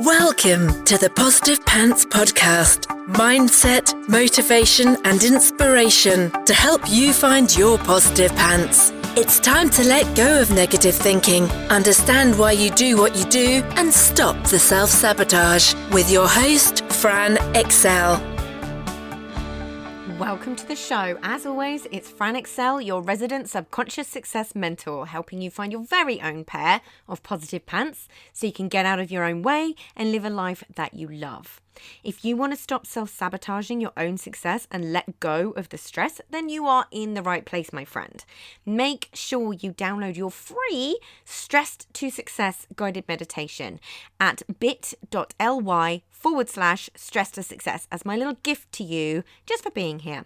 Welcome to the Positive Pants Podcast. Mindset, motivation and inspiration to help you find your positive pants. It's time to let go of negative thinking, understand why you do what you do and stop the self-sabotage with your host, Fran Excel. Welcome to the show. As always, it's Fran Excel, your resident subconscious success mentor, helping you find your very own pair of positive pants so you can get out of your own way and live a life that you love. If you want to stop self-sabotaging your own success and let go of the stress, then you are in the right place, my friend. Make sure you download your free Stressed to Success guided meditation at bit.ly/stress to success as my little gift to you just for being here.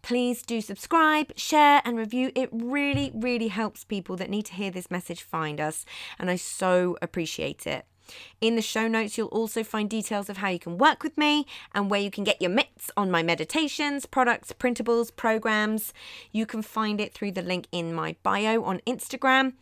Please do subscribe, share and review. It really, really helps people that need to hear this message find us, and I so appreciate it. In the show notes, you'll also find details of how you can work with me and where you can get your mitts on my meditations, products, printables, programs. You can find it through the link in my bio on Instagram,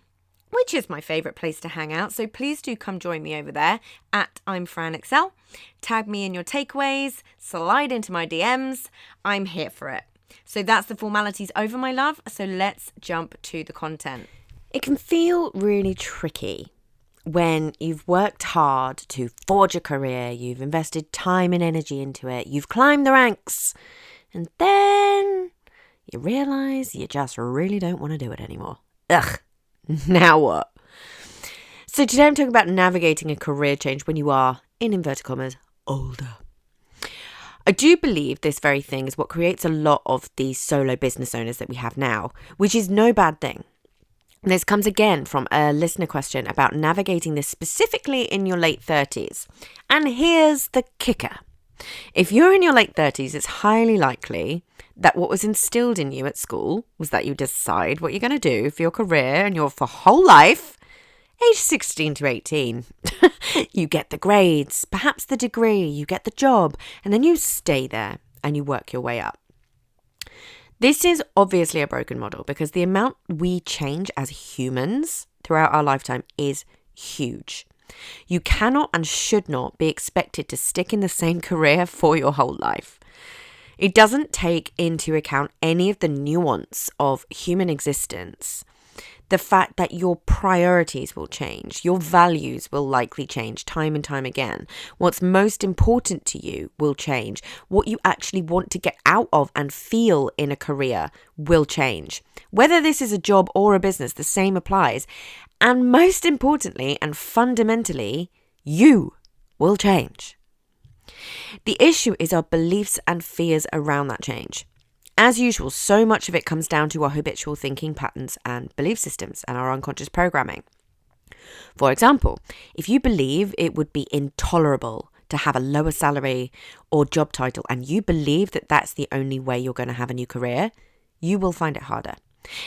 which is my favorite place to hang out. So please do come join me over there at I'm Fran Excel. Tag me in your takeaways, slide into my DMs. I'm here for it. So that's the formalities over, my love. So let's jump to the content. It can feel really tricky when you've worked hard to forge a career, you've invested time and energy into it, you've climbed the ranks, and then you realise you just really don't want to do it anymore. Ugh, now what? So today I'm talking about navigating a career change when you are, in inverted commas, older. I do believe this very thing is what creates a lot of these solo business owners that we have now, which is no bad thing. This comes again from a listener question about navigating this specifically in your late 30s. And here's the kicker. If you're in your late 30s, it's highly likely that what was instilled in you at school was that you decide what you're going to do for your career and your for whole life, age 16 to 18. You get the grades, perhaps the degree, you get the job, and then you stay there and you work your way up. This is obviously a broken model because the amount we change as humans throughout our lifetime is huge. You cannot and should not be expected to stick in the same career for your whole life. It doesn't take into account any of the nuance of human existence. The fact that your priorities will change, your values will likely change time and time again. What's most important to you will change. What you actually want to get out of and feel in a career will change. Whether this is a job or a business, the same applies. And most importantly and fundamentally, you will change. The issue is our beliefs and fears around that change. As usual, so much of it comes down to our habitual thinking patterns and belief systems and our unconscious programming. For example, if you believe it would be intolerable to have a lower salary or job title and you believe that that's the only way you're going to have a new career, you will find it harder.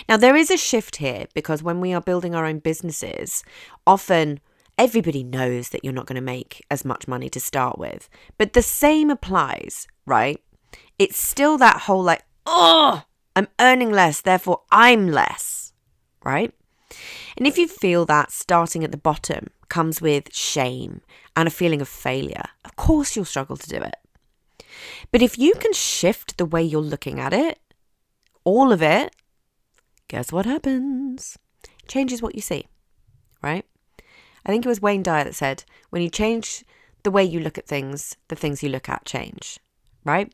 Now, there is a shift here because when we are building our own businesses, often everybody knows that you're not going to make as much money to start with. But the same applies, right? It's still that whole like, oh, I'm earning less, therefore I'm less, right? And if you feel that starting at the bottom comes with shame and a feeling of failure, of course you'll struggle to do it. But if you can shift the way you're looking at it, all of it, guess what happens? It changes what you see, right? I think it was Wayne Dyer that said, when you change the way you look at things, the things you look at change, right?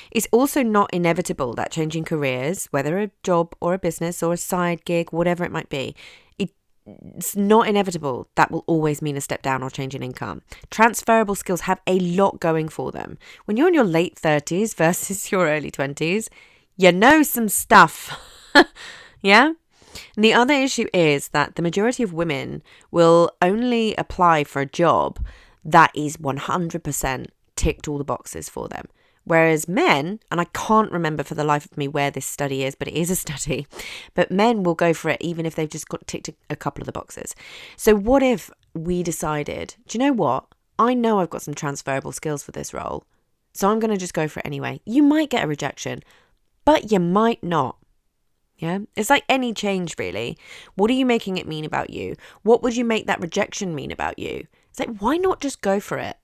It's also not inevitable that changing careers, whether a job or a business or a side gig, whatever it might be, it's not inevitable that will always mean a step down or change in income. Transferable skills have a lot going for them. When you're in your late 30s versus your early 20s, you know some stuff. Yeah? And the other issue is that the majority of women will only apply for a job that is 100% ticked all the boxes for them. Whereas men, and I can't remember for the life of me where this study is, but it is a study, but men will go for it even if they've just got ticked a couple of the boxes. So what if we decided, do you know what? I know I've got some transferable skills for this role, so I'm going to just go for it anyway. You might get a rejection, but you might not. Yeah, it's like any change, really. What are you making it mean about you? What would you make that rejection mean about you? It's like, why not just go for it?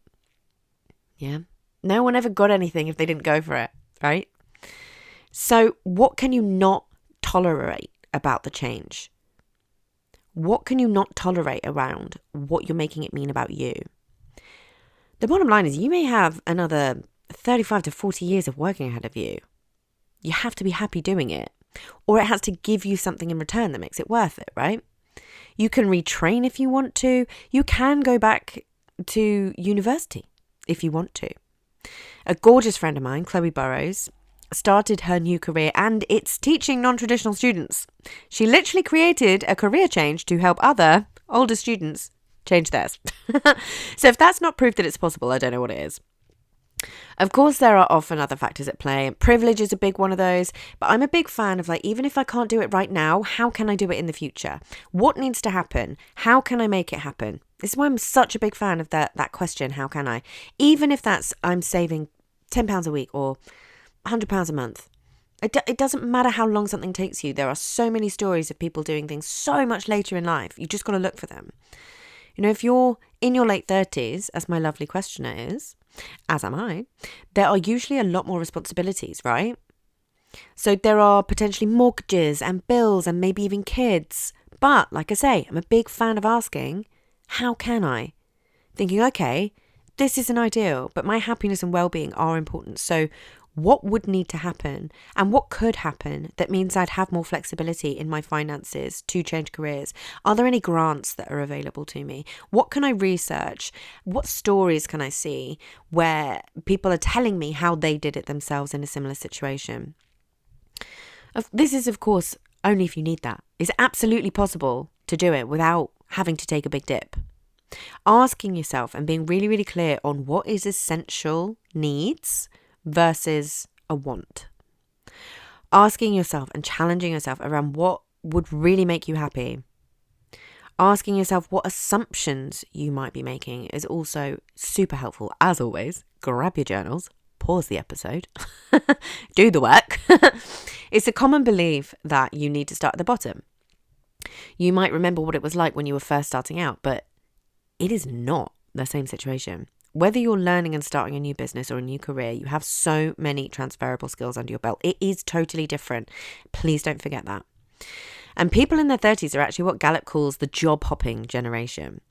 Yeah. No one ever got anything if they didn't go for it, right? So what can you not tolerate about the change? What can you not tolerate around what you're making it mean about you? The bottom line is you may have another 35 to 40 years of working ahead of you. You have to be happy doing it, or it has to give you something in return that makes it worth it, right? You can retrain if you want to. You can go back to university if you want to. A gorgeous friend of mine, Chloe Burrows, started her new career and it's teaching non-traditional students. She literally created a career change to help other older students change theirs. So if that's not proof that it's possible, I don't know what it is. Of course, there are often other factors at play. Privilege is a big one of those, but I'm a big fan of, like, even if I can't do it right now, how can I do it in the future? What needs to happen? How can I make it happen? This is why I'm such a big fan of that question, how can I? Even if that's I'm saving £10 a week or £100 a month. It doesn't matter how long something takes you. There are so many stories of people doing things so much later in life. You just got to look for them. You know, if you're in your late 30s, as my lovely questioner is, as am I, there are usually a lot more responsibilities, right? So there are potentially mortgages and bills and maybe even kids. But like I say, I'm a big fan of asking, how can I? Thinking, okay, this isn't ideal, but my happiness and well-being are important. So what would need to happen and what could happen that means I'd have more flexibility in my finances to change careers? Are there any grants that are available to me? What can I research? What stories can I see where people are telling me how they did it themselves in a similar situation? This is, of course, only if you need that. It's absolutely possible to do it without having to take a big dip. Asking yourself and being really, really clear on what is essential needs versus a want. Asking yourself and challenging yourself around what would really make you happy. Asking yourself what assumptions you might be making is also super helpful. As always, grab your journals, pause the episode, do the work. It's a common belief that you need to start at the bottom. You might remember what it was like when you were first starting out, but it is not the same situation. Whether you're learning and starting a new business or a new career, you have so many transferable skills under your belt. It is totally different. Please don't forget that. And people in their 30s are actually what Gallup calls the job hopping generation.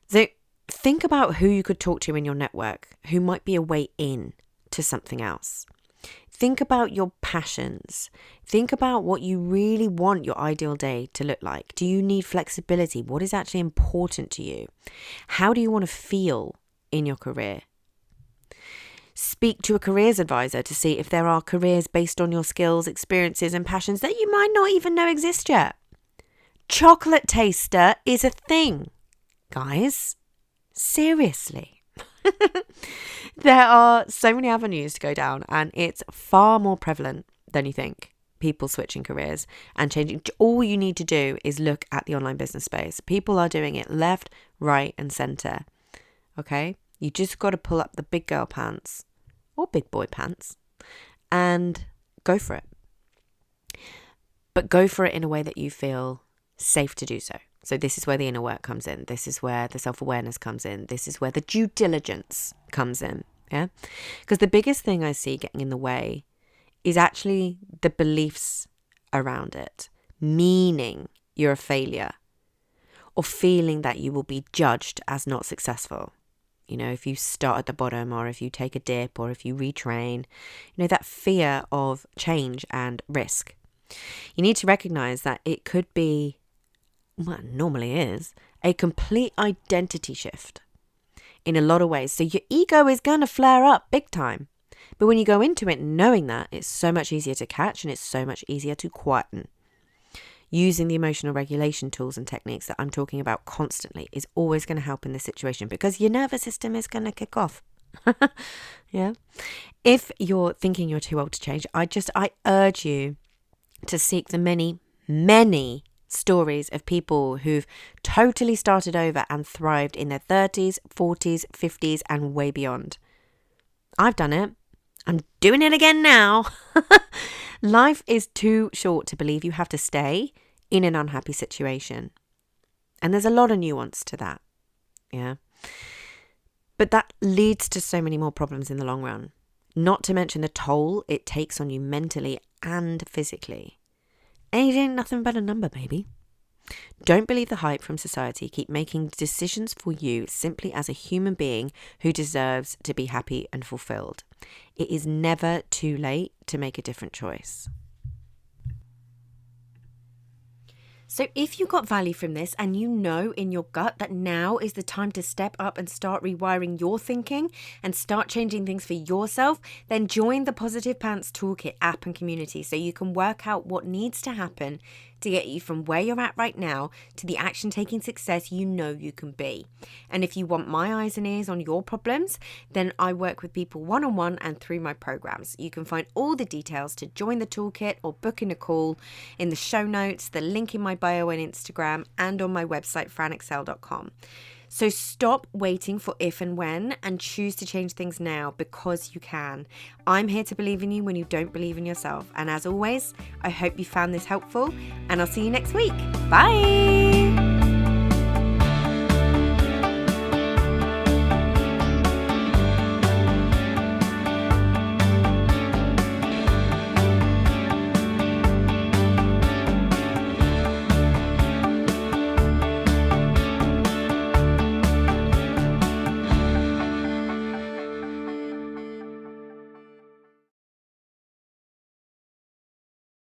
So think about who you could talk to in your network who might be a way in to something else. Think about your passions. Think about what you really want your ideal day to look like. Do you need flexibility? What is actually important to you? How do you want to feel in your career? Speak to a careers advisor to see if there are careers based on your skills, experiences, and passions that you might not even know exist yet. Chocolate taster is a thing, guys. Seriously. There are so many avenues to go down, and it's far more prevalent than you think. People switching careers and changing. All you need to do is look at the online business space. People are doing it left, right, and center. Okay? You just got to pull up the big girl pants or big boy pants and go for it. But go for it in a way that you feel safe to do so. So this is where the inner work comes in. This is where the self-awareness comes in. This is where the due diligence comes in. Yeah? Because the biggest thing I see getting in the way is actually the beliefs around it, meaning you're a failure or feeling that you will be judged as not successful. You know, if you start at the bottom or if you take a dip or if you retrain, you know, that fear of change and risk. You need to recognize that it could be, well, it normally is, a complete identity shift in a lot of ways. So your ego is going to flare up big time. But when you go into it knowing that, it's so much easier to catch and it's so much easier to quieten. Using the emotional regulation tools and techniques that I'm talking about constantly is always going to help in this situation because your nervous system is going to kick off. Yeah. If you're thinking you're too old to change, I urge you to seek the many stories of people who've totally started over and thrived in their 30s, 40s, 50s, and way beyond. I've done it. I'm doing it again now. Life is too short to believe you have to stay in an unhappy situation. And there's a lot of nuance to that. Yeah. But that leads to so many more problems in the long run, not to mention the toll it takes on you mentally and physically. Age ain't nothing but a number, baby. Don't believe the hype from society. Keep making decisions for you simply as a human being who deserves to be happy and fulfilled. It is never too late to make a different choice. So if you got value from this and you know in your gut that now is the time to step up and start rewiring your thinking and start changing things for yourself, then join the Positive Pants Toolkit app and community so you can work out what needs to happen to get you from where you're at right now to the action-taking success you know you can be. And if you want my eyes and ears on your problems, then I work with people one-on-one and through my programs. You can find all the details to join the toolkit or book in a call in the show notes, the link in my bio on Instagram, and on my website, franexcel.com. So stop waiting for if and when and choose to change things now because you can. I'm here to believe in you when you don't believe in yourself. And as always, I hope you found this helpful and I'll see you next week. Bye.